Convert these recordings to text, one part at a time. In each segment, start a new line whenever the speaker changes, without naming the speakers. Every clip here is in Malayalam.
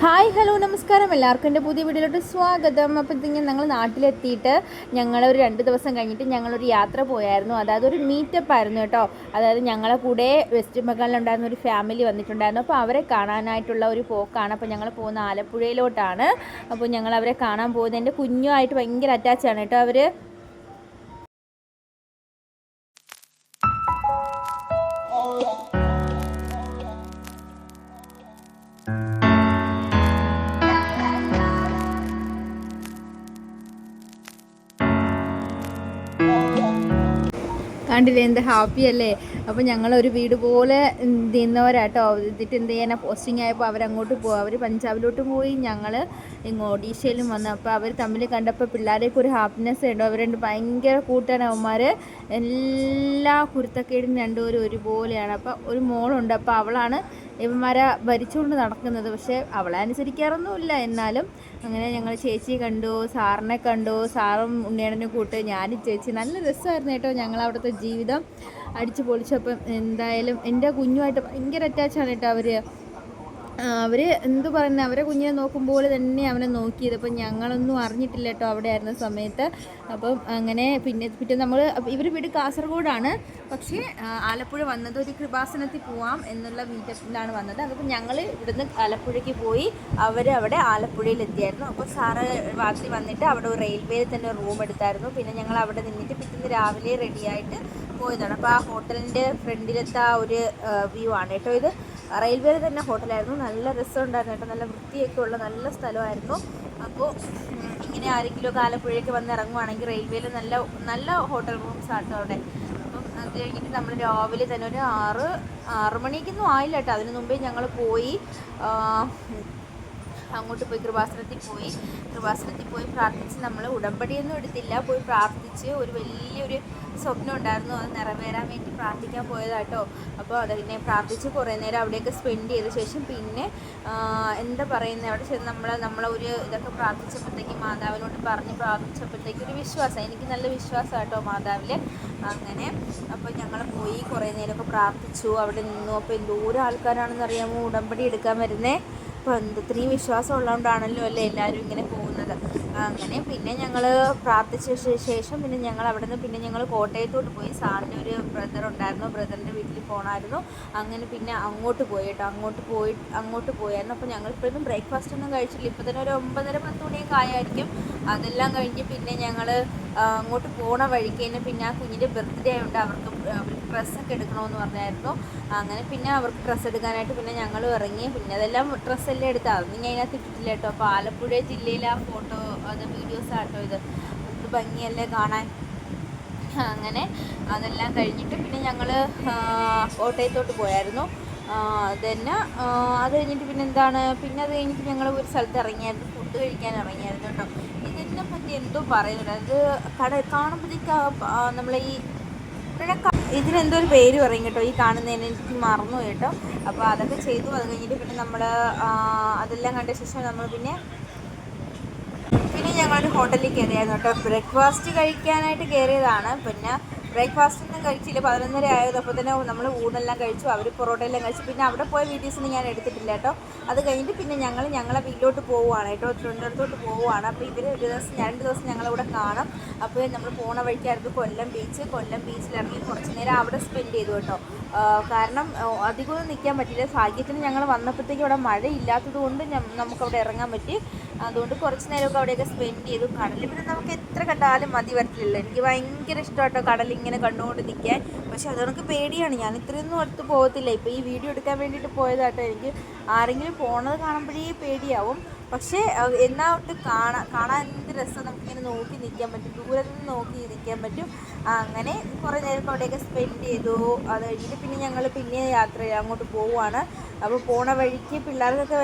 ഹായ് ഹലോ നമസ്കാരം, എല്ലാവർക്കും എൻ്റെ പുതിയ വീഡിയോയിലോട്ട് സ്വാഗതം. അപ്പോൾ ഇതിങ്ങനെ ഞങ്ങൾ നാട്ടിലെത്തിയിട്ട് ഞങ്ങളൊരു 2 ദിവസം കഴിഞ്ഞിട്ട് ഞങ്ങളൊരു യാത്ര പോയായിരുന്നു. അതായത് ഒരു മീറ്റപ്പ് ആയിരുന്നു കേട്ടോ. അതായത് ഞങ്ങളെ കൂടെ വെസ്റ്റ് ബംഗാളിലുണ്ടായിരുന്ന ഒരു ഫാമിലി വന്നിട്ടുണ്ടായിരുന്നു. അപ്പോൾ അവരെ കാണാനായിട്ടുള്ള ഒരു പോക്കാണ്. അപ്പോൾ ഞങ്ങൾ പോകുന്ന ആലപ്പുഴയിലോട്ടാണ്. അപ്പോൾ ഞങ്ങൾ അവരെ കാണാൻ പോകുന്നത്. എൻ്റെ കുഞ്ഞുമായിട്ട് ഭയങ്കര അറ്റാച്ചാണ് കേട്ടോ അവർ. കണ്ടില്ലേ എന്ത് ഹാപ്പി അല്ലേ. അപ്പോൾ ഞങ്ങളൊരു വീട് പോലെ നിന്നവരാട്ടോ. എന്നിട്ട് എന്ത് ചെയ്യാനാ, പോസ്റ്റിംഗ് ആയപ്പോൾ അവരങ്ങോട്ട് പോകും. അവർ പഞ്ചാബിലോട്ടും പോയി, ഞങ്ങൾ ഇങ്ങ് ഒഡീഷയിലും വന്നു. അപ്പോൾ അവർ തമ്മിൽ കണ്ടപ്പോൾ പിള്ളേരേക്ക് ഒരു ഹാപ്പിനെസ് ഉണ്ടോ. അവർ രണ്ട് ഭയങ്കര കൂട്ടാണ് അവന്മാർ. എല്ലാ കുരുത്തക്കേടും രണ്ടുപേരും ഒരുപോലെയാണ്. അപ്പോൾ ഒരു മോളുണ്ട്, അപ്പോൾ അവളാണ് ഇവന്മാരെ ഭരിച്ചുകൊണ്ട് നടക്കുന്നത്. പക്ഷേ അവളെ അനുസരിക്കാറൊന്നുമില്ല. എന്നാലും അങ്ങനെ ഞങ്ങൾ ചേച്ചിയെ കണ്ടു, സാറിനെ കണ്ടു. സാറും ഉണ്ണിയേടനെ കൂട്ട് ഞാനും ചേച്ചി. നല്ല രസമായിരുന്നു കേട്ടോ ഞങ്ങൾ അവിടുത്തെ ജീവിതം. അടിച്ചു പൊളിച്ചപ്പം എന്തായാലും എൻ്റെ കുഞ്ഞുമായിട്ട് ഭയങ്കര അറ്റാച്ചാണ് കേട്ടോ അവർ. എന്തു പറയുന്നത്, അവരെ കുഞ്ഞിനെ നോക്കുമ്പോൾ തന്നെ അവനെ നോക്കിയത്. അപ്പം ഞങ്ങളൊന്നും അറിഞ്ഞിട്ടില്ല കേട്ടോ അവിടെ ആയിരുന്ന സമയത്ത്. അപ്പം അങ്ങനെ പിന്നെ നമ്മൾ ഇവർ വീട് കാസർഗോഡാണ്. പക്ഷേ ആലപ്പുഴ വന്നത് ഒരു കൃപാസനത്തിൽ പോവാം എന്നുള്ള മീറ്റപ്പിലാണ് വന്നത്. അപ്പം ഞങ്ങൾ ഇവിടുന്ന് ആലപ്പുഴയ്ക്ക് പോയി, അവിടെ ആലപ്പുഴയിൽ എത്തിയായിരുന്നു. അപ്പോൾ സാറ് രാത്രി വന്നിട്ട് അവിടെ ഒരു റെയിൽവേയിൽ തന്നെ റൂം എടുത്തായിരുന്നു. പിന്നെ ഞങ്ങൾ അവിടെ നിന്നിട്ട് പിറ്റേന്ന് രാവിലെ റെഡിയായിട്ട് പോയതാണ്. അപ്പോൾ ആ ഹോട്ടലിൻ്റെ ഫ്രണ്ടിലത്തെ ആ ഒരു വ്യൂ ആണ് കേട്ടോ ഇത്. റെയിൽവേയിൽ തന്നെ ഹോട്ടലായിരുന്നു. നല്ല രസമുണ്ടായിരുന്നു കേട്ടോ. നല്ല വൃത്തിയൊക്കെ ഉള്ള നല്ല സ്ഥലമായിരുന്നു. അപ്പോൾ ഇങ്ങനെ ആരെങ്കിലുമൊക്കെ ആലപ്പുഴയ്ക്ക് വന്ന് ഇറങ്ങുവാണെങ്കിൽ റെയിൽവേയിൽ നല്ല നല്ല ഹോട്ടൽ റൂംസ് ആട്ടോ അവിടെ. അപ്പം അത് കഴിഞ്ഞിട്ട് നമ്മൾ രാവിലെ തന്നെ ഒരു 6 മണിക്കൊന്നും ആയില്ല കേട്ടോ. അതിന് മുമ്പേ ഞങ്ങൾ പോയി അങ്ങോട്ട് പോയി കൃപാസനത്തിൽ പോയി പ്രാർത്ഥിച്ച്. നമ്മൾ ഉടമ്പടിയൊന്നും എടുത്തില്ല, പോയി പ്രാർത്ഥിച്ച്. ഒരു വലിയൊരു സ്വപ്നം ഉണ്ടായിരുന്നു, അത് നിറവേറാൻ വേണ്ടി പ്രാർത്ഥിക്കാൻ പോയതാട്ടോ. അപ്പോൾ അതിനെ പ്രാർത്ഥിച്ച് കുറേ നേരം അവിടെയൊക്കെ സ്പെൻഡ് ചെയ്ത ശേഷം പിന്നെ എന്താ പറയുന്നത്, അവിടെ ചെന്ന് നമ്മളൊരു ഇതൊക്കെ പ്രാർത്ഥിച്ചപ്പോഴത്തേക്ക് മാതാവിനോട് പറഞ്ഞ് പ്രാർത്ഥിച്ചപ്പോഴത്തേക്ക് ഒരു വിശ്വാസം, എനിക്ക് നല്ല വിശ്വാസം കേട്ടോ മാതാവിൽ. അങ്ങനെ അപ്പോൾ ഞങ്ങൾ പോയി കുറേ നേരമൊക്കെ പ്രാർത്ഥിച്ചു, അവിടെ നിന്നു. അപ്പോൾ എന്തോരം ആൾക്കാരാണെന്ന് അറിയാമോ ഉടമ്പടി എടുക്കാൻ വരുന്നേ. അപ്പോൾ ഇത്രയും വിശ്വാസം ഉള്ളതുകൊണ്ടാണല്ലോ അല്ലേ എല്ലാവരും ഇങ്ങനെ പോകുന്നത്. അങ്ങനെ പിന്നെ ഞങ്ങൾ പ്രാർത്ഥിച്ച ശേഷം പിന്നെ ഞങ്ങൾ അവിടെ നിന്ന് പിന്നെ ഞങ്ങൾ കോട്ടയത്തോട്ട് പോയി. സാറിൻ്റെ ഒരു ബ്രദർ ഉണ്ടായിരുന്നു, ബ്രദറിൻ്റെ വീട്ടിൽ പോകണമായിരുന്നു. അങ്ങനെ പിന്നെ അങ്ങോട്ട് പോയി കേട്ടോ. അങ്ങോട്ട് പോയായിരുന്നു. അപ്പോൾ ഞങ്ങൾ ഇപ്പോഴൊന്നും ബ്രേക്ക്ഫാസ്റ്റ് ഒന്നും കഴിച്ചില്ല. ഇപ്പോൾ തന്നെ ഒരു 9:30-10 മണിയൊക്കെ ആയായിരിക്കും. അതെല്ലാം കഴിഞ്ഞ് പിന്നെ ഞങ്ങൾ അങ്ങോട്ട് പോണ വഴിക്ക് തന്നെ പിന്നെ ആ കുഞ്ഞിൻ്റെ ബർത്ത്ഡേ ആയതുകൊണ്ട് അവർക്ക് ഡ്രസ്സൊക്കെ എടുക്കണമെന്ന് പറഞ്ഞായിരുന്നു. അങ്ങനെ പിന്നെ അവർക്ക് ഡ്രസ്സ് എടുക്കാനായിട്ട് പിന്നെ ഞങ്ങൾ ഇറങ്ങി. പിന്നെ അതെല്ലാം ഡ്രസ്സെല്ലാം എടുത്താൽ ഞാൻ അതിനകത്ത് ഇട്ടിട്ടില്ല കേട്ടോ. അപ്പോൾ ആലപ്പുഴ ജില്ലയിലെ ആ ഫോട്ടോ അത് വീഡിയോസ് ആട്ടോ ഇത് ഭംഗിയല്ലേ കാണാൻ. അങ്ങനെ അതെല്ലാം കഴിഞ്ഞിട്ട് പിന്നെ ഞങ്ങൾ കോട്ടയത്തോട്ട് പോയായിരുന്നു. അത് കഴിഞ്ഞിട്ട് പിന്നെ എന്താണ്, പിന്നെ അത് കഴിഞ്ഞിട്ട് ഞങ്ങൾ ഒരു സ്ഥലത്ത് ഇറങ്ങിയായിരുന്നു, ഫുഡ് കഴിക്കാൻ ഇറങ്ങിയായിരുന്നു കേട്ടോ. ഇതിനെ പറ്റി എന്തോ പറയുന്നുണ്ട്, അത് കാണുമ്പോഴത്തേക്ക് നമ്മളെ ഈ ഇതിനെന്തോ ഒരു പേര് പറയും കേട്ടോ, ഈ കാണുന്നതിന് എനിക്ക് മറന്നു കേട്ടോ. അപ്പോൾ അതൊക്കെ ചെയ്തു. അത് കഴിഞ്ഞിട്ട് പിന്നെ നമ്മൾ അതെല്ലാം കണ്ട ശേഷം നമ്മൾ പിന്നെ ഞങ്ങളൊരു ഹോട്ടലിൽ കയറിയായിരുന്നു കേട്ടോ. ബ്രേക്ക്ഫാസ്റ്റ് കഴിക്കാനായിട്ട് കയറിയതാണ്. പിന്നെ ബ്രേക്ക്ഫാസ്റ്റ് ഒന്നും കഴിച്ചില്ല, 11:30 ആയത്. അപ്പോൾ തന്നെ നമ്മൾ ഊണെല്ലാം കഴിച്ചു, അവർ പൊറോട്ടയെല്ലാം കഴിച്ചു. പിന്നെ അവിടെ പോയ വീഡിയോസൊന്നും ഞാൻ എടുത്തിട്ടില്ല കേട്ടോ. അത് കഴിഞ്ഞിട്ട് പിന്നെ ഞങ്ങളെ വീട്ടിലോട്ട് പോവുകയാണ് കേട്ടോ, തിരുവനന്തപുരത്തോട്ട് പോവുകയാണ്. അപ്പോൾ ഇവർ 2 ദിവസം ഞങ്ങളിവിടെ കാണും. അപ്പോൾ നമ്മൾ പോണ വഴിക്കായിരുന്നു കൊല്ലം ബീച്ചിലിറങ്ങി കുറച്ച് നേരം അവിടെ സ്പെൻഡ് ചെയ്തു കേട്ടോ. കാരണം അധികമൊന്നും നിൽക്കാൻ പറ്റില്ല. ഭാഗ്യത്തിന് ഞങ്ങൾ വന്നപ്പോഴത്തേക്കും അവിടെ മഴയില്ലാത്തത് കൊണ്ട് നമുക്കവിടെ ഇറങ്ങാൻ പറ്റി. അതുകൊണ്ട് കുറച്ച് നേരമൊക്കെ അവിടെയൊക്കെ സ്പെൻഡ് ചെയ്തു. കടലിൽ പിന്നെ നമുക്ക് എത്ര കണ്ടാലും മതി വരത്തില്ലല്ലോ. എനിക്ക് ഭയങ്കര ഇഷ്ടമായിട്ടോ കടലിങ്ങനെ കണ്ടുകൊണ്ട് നിൽക്കാൻ. പക്ഷെ അതെനിക്ക് പേടിയാണ്, ഞാൻ ഇത്രയൊന്നും അടുത്ത് പോകത്തില്ല. ഇപ്പോൾ ഈ വീഡിയോ എടുക്കാൻ വേണ്ടിയിട്ട് പോയതാട്ടോ. എനിക്ക് ആരെങ്കിലും പോണത് കാണുമ്പോഴേ പേടിയാവും. പക്ഷേ എന്നാട്ട് കാണാൻ എന്ത് രസം, നമുക്കിങ്ങനെ നോക്കി നിൽക്കാൻ പറ്റും, ദൂരെ നിന്ന് നോക്കി നിൽക്കാൻ പറ്റും. അങ്ങനെ കുറേ നേരം അവിടെയൊക്കെ സ്പെൻഡ് ചെയ്തു. അത് കഴിഞ്ഞിട്ട് പിന്നെ ഞങ്ങൾ പിന്നെ യാത്ര അങ്ങോട്ട് പോവുകയാണ്. അപ്പോൾ പോണ വഴിക്ക് പിള്ളേർക്കൊക്കെ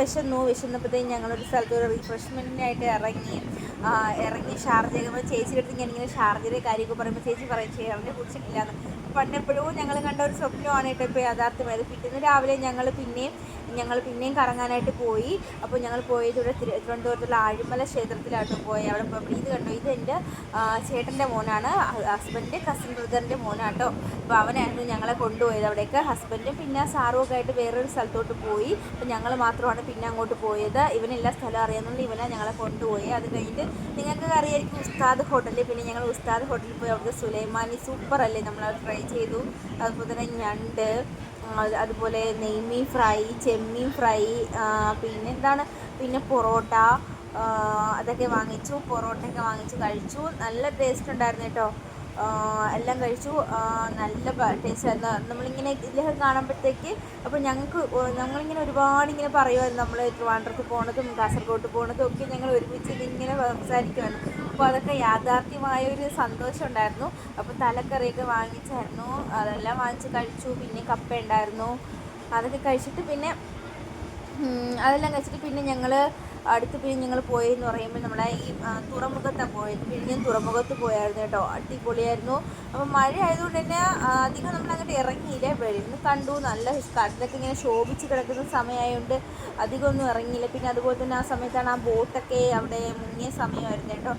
വിശന്നപ്പോഴത്തേക്കും ഞങ്ങളൊരു സ്ഥലത്ത് ഒരു റിഫ്രഷ്മെൻറ്റിനായിട്ട് ഇറങ്ങി ഷാർജ ചേച്ചിയുടെ അടുത്ത് ഞാനിങ്ങനെ ഷാർജയുടെ കാര്യമൊക്കെ പറയുമ്പോൾ ചേച്ചി പറയും ഷെയറിനെ കുറിച്ചിട്ടില്ലാന്ന്. പണ്ടെപ്പോഴും ഞങ്ങൾ കണ്ട ഒരു സ്വപ്നമാണ് കേട്ടോ ഇപ്പോൾ യാഥാർത്ഥ്യമായത്. പിറ്റേന്ന് രാവിലെ ഞങ്ങൾ പിന്നെയും ഞങ്ങൾ പിന്നെയും കറങ്ങാനായിട്ട് പോയി. അപ്പോൾ ഞങ്ങൾ പോയത് ഇവിടെ തിരുവനന്തപുരത്തുള്ള ആഴിമല ക്ഷേത്രത്തിലായിട്ട് പോയി. അവിടെ പോയപ്പോൾ ഇത് കണ്ടു, ഇത് എൻ്റെ ചേട്ടൻ്റെ മോനാണ്, ഹസ്ബൻഡിൻ്റെ കസിൻ ബ്രദറിൻ്റെ മോനാട്ടോ. അപ്പോൾ അവനായിരുന്നു ഞങ്ങളെ കൊണ്ടുപോയത് അവിടേക്ക്. ഹസ്ബൻഡും പിന്നെ സാറും ഒക്കെ ആയിട്ട് വേറൊരു സ്ഥലത്തോട്ട് പോയി. അപ്പോൾ ഞങ്ങൾ മാത്രമാണ് പിന്നെ അങ്ങോട്ട് പോയത്. ഇവനെല്ലാ സ്ഥലം അറിയാമെന്നുകൊണ്ട് ഇവനെ ഞങ്ങളെ കൊണ്ടുപോയി. അത് കഴിഞ്ഞിട്ട് നിങ്ങൾക്ക് അറിയായിരിക്കും ഉസ്താദ് ഹോട്ടലിൽ. പിന്നെ ഞങ്ങൾ ഉസ്താദ് ഹോട്ടലിൽ പോയി. അവിടുത്തെ സുലൈമാനി സൂപ്പറല്ലേ, നമ്മളത് ട്രൈ ചെയ്തു. അതുപോലെ തന്നെ ഞണ്ട്, അതുപോലെ നെയ്മീൻ ഫ്രൈ, ചെമ്മീൻ ഫ്രൈ, പിന്നെ എന്താണ്, പിന്നെ പൊറോട്ട, അതൊക്കെ വാങ്ങിച്ചു. പൊറോട്ടയൊക്കെ വാങ്ങിച്ച് കഴിച്ചു. നല്ല ടേസ്റ്റ് ഉണ്ടായിരുന്നു കേട്ടോ. എല്ലാം കഴിച്ചു. നല്ല ടേസ്റ്റ് ആയിരുന്നു. നമ്മളിങ്ങനെ ഇതിലൊക്കെ കാണുമ്പോഴത്തേക്ക് അപ്പോൾ ഞങ്ങളിങ്ങനെ ഒരുപാടിങ്ങനെ പറയുമായിരുന്നു, നമ്മൾ ട്രിവാൻഡ്രത്ത് പോകണതും കാസർഗോഡ് പോകണതും ഒക്കെ ഞങ്ങൾ ഒരുമിച്ച് ഇങ്ങനെ സംസാരിക്കുമായിരുന്നു. അപ്പോൾ അതൊക്കെ യാഥാർത്ഥ്യമായൊരു സന്തോഷം ഉണ്ടായിരുന്നു. അപ്പോൾ തലക്കറിയൊക്കെ വാങ്ങിച്ചായിരുന്നു, അതെല്ലാം വാങ്ങിച്ച് കഴിച്ചു. പിന്നെ കപ്പ ഉണ്ടായിരുന്നു, അതൊക്കെ കഴിച്ചിട്ട് പിന്നെ അതെല്ലാം കഴിച്ചിട്ട് പിന്നെ ഞങ്ങൾ പോയെന്ന് പറയുമ്പോൾ നമ്മളെ ഈ തുറമുഖത്താണ് പോയത്. പിന്നെ തുറമുഖത്ത് പോയായിരുന്നു കേട്ടോ. അടിപൊളിയായിരുന്നു. അപ്പോൾ മഴ ആയതുകൊണ്ട് തന്നെ അധികം നമ്മളങ്ങോട്ട് ഇറങ്ങിയില്ല. വെളിയിൽ കണ്ടു, നല്ല കടലൊക്കെ ഇങ്ങനെ ശോഭിച്ച് കിടക്കുന്ന സമയമായതുകൊണ്ട് അധികം ഒന്നും ഇറങ്ങിയില്ല. പിന്നെ അതുപോലെ തന്നെ ആ സമയത്താണ് ആ ബോട്ടൊക്കെ അവിടെ മുങ്ങിയ സമയമായിരുന്നു കേട്ടോ.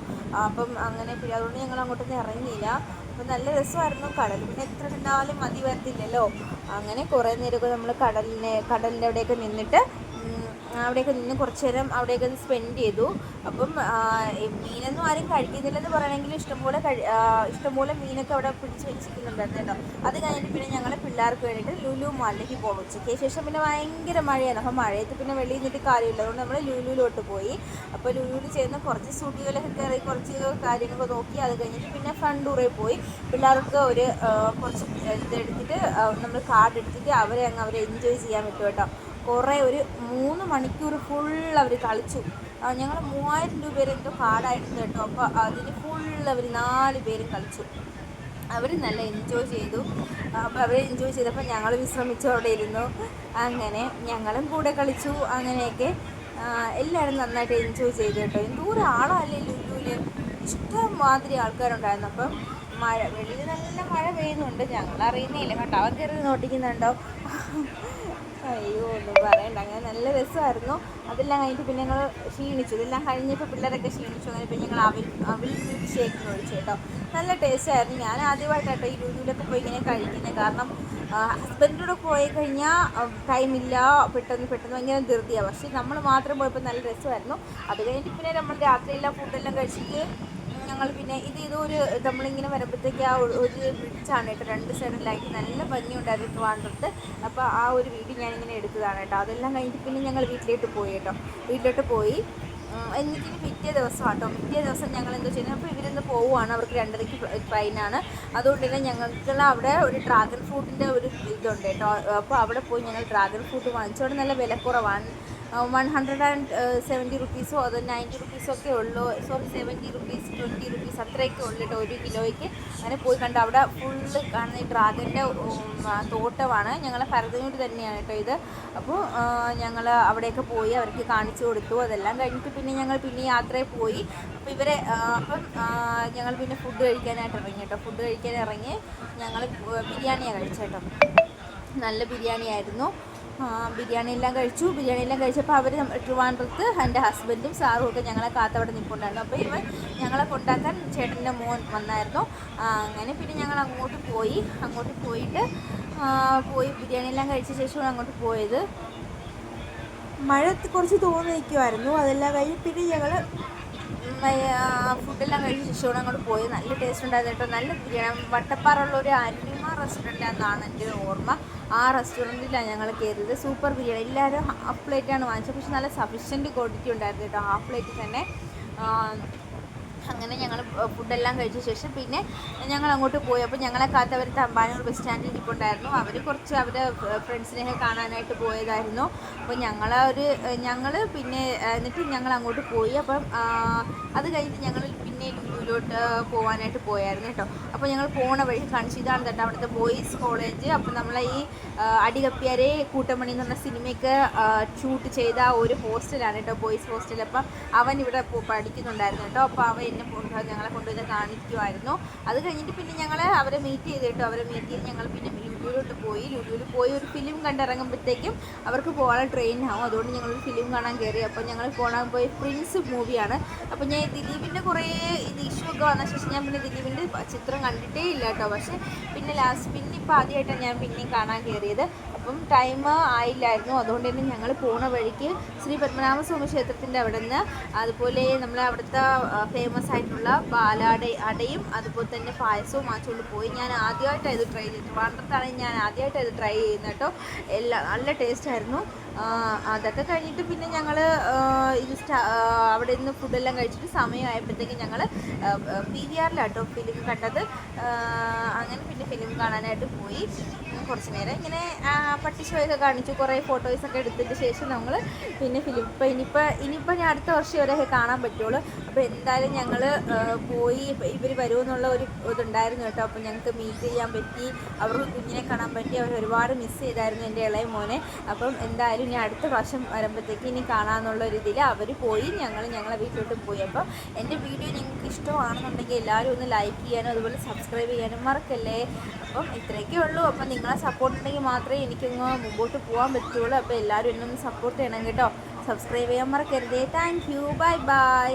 അപ്പം അങ്ങനെ പിന്നെ അതുകൊണ്ട് ഞങ്ങൾ അങ്ങോട്ടൊന്നും ഇറങ്ങിയില്ല. അപ്പോൾ നല്ല രസമായിരുന്നു. കടൽ പിന്നെ എത്ര കണ്ടാലും മതി വരത്തില്ലല്ലോ. അങ്ങനെ കുറേ നേരമൊക്കെ നമ്മൾ കടലിൻ്റെ അവിടെയൊക്കെ നിന്നിട്ട് അവിടെയൊക്കെ നിന്ന് കുറച്ച് നേരം അവിടെയൊക്കെ സ്പെൻഡ് ചെയ്തു. അപ്പം മീനൊന്നും ആരും കഴിക്കുന്നില്ലെന്ന് പറയണമെങ്കിൽ ഇഷ്ടംപോലെ മീനൊക്കെ അവിടെ പിടിച്ച് വെച്ചിരിക്കുന്നുണ്ടായിരുന്നു കേട്ടോ. അത് കഴിഞ്ഞിട്ട് പിന്നെ ഞങ്ങൾ പിള്ളേർക്ക് വേണ്ടിയിട്ട് ലുലു മാളിലേക്ക് പോകും. ഉച്ചയ്ക്ക് ശേഷം പിന്നെ ഭയങ്കര മഴയാണ്. അപ്പോൾ മഴയത്ത് പിന്നെ വെളിയിൽ നിന്നിട്ട് കാര്യമില്ല. അതുകൊണ്ട് നമ്മൾ ലുലുവിലോട്ട് പോയി. അപ്പോൾ ലുലുവിൽ ചെയ്യുന്ന കുറച്ച് സ്റ്റുഡിയോയിലൊക്കെ കയറി കുറച്ച് കാര്യങ്ങളൊക്കെ നോക്കി. അത് കഴിഞ്ഞിട്ട് പിന്നെ ഫ്രണ്ട് ടൂറിൽ പോയി. പിള്ളേർക്ക് കുറച്ച് ഇതെടുത്തിട്ട് നമ്മൾ കാർഡ് എടുത്തിട്ട് അവരെ എൻജോയ് ചെയ്യാൻ പറ്റും കേട്ടോ. കുറേ ഒരു 3 മണിക്കൂർ ഫുൾ അവർ കളിച്ചു. ഞങ്ങൾ 3000 രൂപ എന്തോ കാർഡായിരുന്നു കേട്ടോ. അപ്പോൾ അതിന് ഫുൾ അവർ 4 പേരും കളിച്ചു. അവർ നല്ല എൻജോയ് ചെയ്തു. അപ്പോൾ അവർ എൻജോയ് ചെയ്തപ്പോൾ ഞങ്ങൾ വിശ്രമിച്ചു അവിടെ ഇരുന്നു. അങ്ങനെ ഞങ്ങളും കൂടെ കളിച്ചു. അങ്ങനെയൊക്കെ എല്ലാവരും നന്നായിട്ട് എൻജോയ് ചെയ്തു കേട്ടോ. എന്തോരം ആളല്ലേ ലുലുവിൽ, ഇഷ്ടംമാതിരി ആൾക്കാരുണ്ടായിരുന്നു. അപ്പം വെളിയിൽ നല്ല മഴ പെയ്യുന്നുണ്ട്, ഞങ്ങൾ അറിയുന്നില്ല കേട്ടോ. അവൻ കയറി നോട്ടിക്കുന്നുണ്ടോ? അയ്യോ ഒന്നും പറയണ്ട. അങ്ങനെ നല്ല രസമായിരുന്നു. അതെല്ലാം കഴിഞ്ഞിട്ട് പിന്നെ ഞങ്ങൾ ക്ഷീണിച്ചു. ഇതെല്ലാം കഴിഞ്ഞപ്പോൾ പിള്ളേരൊക്കെ ക്ഷീണിച്ചു. അങ്ങനെ പിന്നെ ഞങ്ങൾ അവിൽ മിൽക്ക് ഷേക്ക് മേടിച്ചു കേട്ടോ. നല്ല ടേസ്റ്റായിരുന്നു. ഞാൻ ആദ്യമായിട്ടാട്ടോ ഈ ലുലുവിലൊക്കെ പോയി ഇങ്ങനെ കഴിക്കുന്നത്. കാരണം ഹസ്ബൻഡിനോട് പോയി കഴിഞ്ഞാൽ ടൈമില്ല, പെട്ടെന്ന് ഭയങ്കര ധൃതിയാണ്. പക്ഷേ നമ്മൾ മാത്രം പോയപ്പോൾ നല്ല രസമായിരുന്നു. അത് കഴിഞ്ഞിട്ട് പിന്നെ നമ്മൾ രാത്രിയെല്ലാം ഫുഡെല്ലാം കഴിച്ചിട്ട് ഞങ്ങൾ പിന്നെ ഇതൊരു നമ്മളിങ്ങനെ വരുമ്പോഴത്തേക്ക് ആ ഒരു ബ്രിഡ്ജാണ് കേട്ടോ. 2 സൈഡിലായിട്ട് നല്ല ഭംഗിയുണ്ടായിരുന്നു ട്രിവാൻഡ്രത്ത്. അപ്പോൾ ആ ഒരു വീഡിയോ ഞാനിങ്ങനെ എടുത്തതാണ് കേട്ടോ. അതെല്ലാം കഴിഞ്ഞിട്ട് പിന്നെ ഞങ്ങൾ വീട്ടിലോട്ട് പോയി. എന്നിട്ട് പിറ്റേ ദിവസം ഞങ്ങൾ എന്തോ ചെയ്യുന്നത്, അപ്പോൾ ഇവരിന്ന് പോവുകയാണ്. അവർക്ക് 2:30 ട്രെയിനാണ്. അതുകൊണ്ട് തന്നെ ഞങ്ങൾക്ക് അവിടെ ഒരു ഡ്രാഗൺ ഫ്രൂട്ടിൻ്റെ ഒരു ഇതുണ്ട് കേട്ടോ. അപ്പോൾ അവിടെ പോയി ഞങ്ങൾ ഡ്രാഗൺ ഫ്രൂട്ട് വാങ്ങിച്ചു. അവിടെ നല്ല വിലക്കുറവാണ്. 170 റുപ്പീസോ അതോ 90 റുപ്പീസോ ഒക്കെ ഉള്ളൂ. 70 റുപ്പീസ് 20 റുപ്പീസ് അത്രയൊക്കെ ഉള്ളൂ കേട്ടോ 1 കിലോയ്ക്ക്. അങ്ങനെ പോയി കണ്ട് അവിടെ ഫുള്ള് കാണുന്ന ഈ ഡ്രാഗൻ്റെ തോട്ടമാണ്. ഞങ്ങളെ ഭരതനൂർ തന്നെയാണ് കേട്ടോ ഇത്. അപ്പോൾ ഞങ്ങൾ അവിടെയൊക്കെ പോയി അവർക്ക് കാണിച്ചു കൊടുത്തു. അതെല്ലാം കഴിഞ്ഞിട്ട് പിന്നെ ഞങ്ങൾ യാത്രയിൽ പോയി. അപ്പോൾ ഞങ്ങൾ പിന്നെ ഫുഡ് കഴിക്കാനായിട്ട് ഇറങ്ങി കേട്ടോ. ഫുഡ് കഴിക്കാൻ ഇറങ്ങി ഞങ്ങൾ ബിരിയാണിയാണ് കഴിച്ചേട്ടോ. നല്ല ബിരിയാണി ആയിരുന്നു. ബിരിയാണി എല്ലാം കഴിച്ചപ്പോൾ അവർ ട്രിവാൻഡ്രത്ത് എൻ്റെ ഹസ്ബൻഡും സാറും ഒക്കെ ഞങ്ങളെ കാത്തവിടെ നിൽപ്പുണ്ടായിരുന്നു. അപ്പോൾ ഞങ്ങളെ കൊണ്ടാക്കാൻ ചേട്ടൻ്റെ മോൻ വന്നായിരുന്നു. അങ്ങനെ പിന്നെ ഞങ്ങൾ അങ്ങോട്ട് പോയിട്ട് ബിരിയാണി എല്ലാം കഴിച്ച ശേഷമാണ് അങ്ങോട്ട് പോയത്. മഴ കുറച്ച് തോന്നി നിൽക്കുമായിരുന്നു. അതെല്ലാം കഴിഞ്ഞ് പിന്നെ ഞങ്ങൾ ഫുഡെല്ലാം കഴിച്ച ശേഷമാണ് അങ്ങോട്ട് പോയത്. നല്ല ടേസ്റ്റ് ഉണ്ടായിരുന്നു കേട്ടോ. നല്ല ബിരിയാണി. വട്ടപ്പാറുള്ള ഒരു അരുണിമ റെസ്റ്റോറൻറ്റ് എന്നാണ് എൻ്റെ ഓർമ്മ. ആ റെസ്റ്റോറൻറ്റിലാണ് ഞങ്ങൾ കയറിയത്. സൂപ്പർ ബിരിയാണി. എല്ലാവരും ഹാഫ് പ്ലേറ്റാണ് വാങ്ങിച്ചത്. പക്ഷെ നല്ല സഫിഷ്യൻറ്റ് ക്വാണ്ടിറ്റി ഉണ്ടായിരുന്നു കേട്ടോ, ഹാഫ് പ്ലേറ്റ് തന്നെ. അങ്ങനെ ഞങ്ങൾ ഫുഡെല്ലാം കഴിച്ച ശേഷം പിന്നെ ഞങ്ങൾ അങ്ങോട്ട് പോയി. അപ്പോൾ ഞങ്ങളെ കാത്തവർ തമ്പാനൂർ ബസ് സ്റ്റാൻഡിൽ ഇരിപ്പുണ്ടായിരുന്നു. അവർ കുറച്ച് അവരുടെ ഫ്രണ്ട്സിനെയൊക്കെ കാണാനായിട്ട് പോയതായിരുന്നു. അപ്പോൾ എന്നിട്ട് ഞങ്ങൾ അങ്ങോട്ട് പോയി. അപ്പം അത് കഴിഞ്ഞിട്ട് ഞങ്ങൾ പിന്നെ ലുലുവിലോട്ട് പോകാനായിട്ട് പോയായിരുന്നു കേട്ടോ. അപ്പോൾ ഞങ്ങൾ പോണ വഴി കാണിച്ചു. ഇതാണ് കേട്ടോ അവിടുത്തെ ബോയ്സ് കോളേജ്. അപ്പം നമ്മളെ ഈ അടികപ്പിയാരെ കൂട്ടമണി എന്ന് പറഞ്ഞ സിനിമയ്ക്ക് ഷൂട്ട് ചെയ്ത ഒരു ഹോസ്റ്റലാണ് കേട്ടോ, ബോയ്സ് ഹോസ്റ്റൽ. അപ്പം അവൻ ഇവിടെ പഠിക്കുന്നുണ്ടായിരുന്നു കേട്ടോ. അപ്പോൾ അവൻ ഞങ്ങളെ കൊണ്ടുപോയി കാണിക്കുമായിരുന്നു. അത് കഴിഞ്ഞിട്ട് പിന്നെ അവരെ മീറ്റ് ചെയ്ത് ഞങ്ങൾ പിന്നെ ലുലുവിലോട്ട് പോയി. ലുലുവിൽ പോയി ഒരു ഫിലിം കണ്ടിറങ്ങുമ്പോഴത്തേക്കും അവർക്ക് പോകാൻ ട്രെയിനാവും. അതുകൊണ്ട് ഞങ്ങളൊരു ഫിലിം കാണാൻ കയറി. അപ്പോൾ ഞങ്ങൾ പോയി പ്രിൻസ് മൂവിയാണ്. അപ്പോൾ ഞാൻ ദിലീപിൻ്റെ കുറേ ഇത് ഇഷ്യൂ ഒക്കെ വന്ന ശേഷം ഞാൻ പിന്നെ ദിലീപിൻ്റെ ചിത്രം കണ്ടിട്ടേ ഇല്ല കേട്ടോ. പക്ഷേ പിന്നെ ഇപ്പോൾ ആദ്യമായിട്ടാണ് ഞാൻ പിന്നെയും കാണാൻ കയറിയത്. അപ്പം ടൈം ആയില്ലായിരുന്നു. അതുകൊണ്ട് തന്നെ ഞങ്ങൾ പോണ വഴിക്ക് ശ്രീ പത്മനാഭസ്വാമി ക്ഷേത്രത്തിൻ്റെ അവിടെ നിന്ന്, അതുപോലെ നമ്മൾ അവിടുത്തെ ഫേമസ് ആയിട്ടുള്ള അടയും അതുപോലെ തന്നെ പായസവും വാങ്ങിച്ചുകൊണ്ട് പോയി. ഞാൻ ആദ്യമായിട്ടാണ് ഇത് ട്രൈ ചെയ്തത്. ട്രിവാൻഡ്രത്താണെങ്കിൽ ഞാൻ ആദ്യമായിട്ടാണ് ഇത് ട്രൈ ചെയ്യുന്നത് കേട്ടോ. നല്ല ടേസ്റ്റായിരുന്നു. അതൊക്കെ കഴിഞ്ഞിട്ട് പിന്നെ ഞങ്ങൾ അവിടെ നിന്ന് ഫുഡെല്ലാം കഴിച്ചിട്ട് സമയമായപ്പോഴത്തേക്കും ഞങ്ങൾ PVRലാട്ടോ ഫിലിം കണ്ടത്. അങ്ങനെ പിന്നെ ഫിലിം കാണാനായിട്ട് പോയി. കുറച്ച് നേരം ഇങ്ങനെ പട്ടി ഷോയൊക്കെ കാണിച്ചു, കുറേ ഫോട്ടോസൊക്കെ എടുത്തതിന് ശേഷം നമ്മൾ പിന്നെ ഫിലിം ഇനിയിപ്പോൾ ഞാൻ അടുത്ത വർഷം വരെ കാണാൻ പറ്റുള്ളൂ. അപ്പോൾ എന്തായാലും ഞങ്ങൾ പോയി. ഇവർ വരുമെന്നുള്ള ഒരു ഇതുണ്ടായിരുന്നു കേട്ടോ. അപ്പോൾ ഞങ്ങൾക്ക് മീറ്റ് ചെയ്യാൻ പറ്റി, അവർക്ക് കുഞ്ഞിനെ കാണാൻ പറ്റി. അവർ ഒരുപാട് മിസ് ചെയ്തായിരുന്നു എൻ്റെ ഇളയ മോനെ. അപ്പം എന്തായാലും ഇനി അടുത്ത പ്രാവശ്യം വരുമ്പോഴത്തേക്ക് ഇനി കാണാമെന്നുള്ള ഒരു ഇതിൽ അവർ പോയി. ഞങ്ങളെ വീട്ടിലോട്ട് പോയി. അപ്പോൾ എൻ്റെ വീഡിയോ നിങ്ങൾക്ക് ഇഷ്ടമാണെന്നുണ്ടെങ്കിൽ എല്ലാവരും ഒന്ന് ലൈക്ക് ചെയ്യാനും അതുപോലെ സബ്സ്ക്രൈബ് ചെയ്യാനും മറക്കല്ലേ. അപ്പം ഇത്രയൊക്കെ ഉള്ളൂ. അപ്പം നിങ്ങളെ സപ്പോർട്ട് ഉണ്ടെങ്കിൽ മാത്രമേ എനിക്കൊന്ന് മുമ്പോട്ട് പോകാൻ പറ്റുള്ളൂ. അപ്പോൾ എല്ലാവരും എന്നെ ഒന്ന് സപ്പോർട്ട് ചെയ്യണം കേട്ടോ. സബ്സ്ക്രൈബ് ചെയ്യാൻ മറക്കരുതേ. Thank you. Bye bye.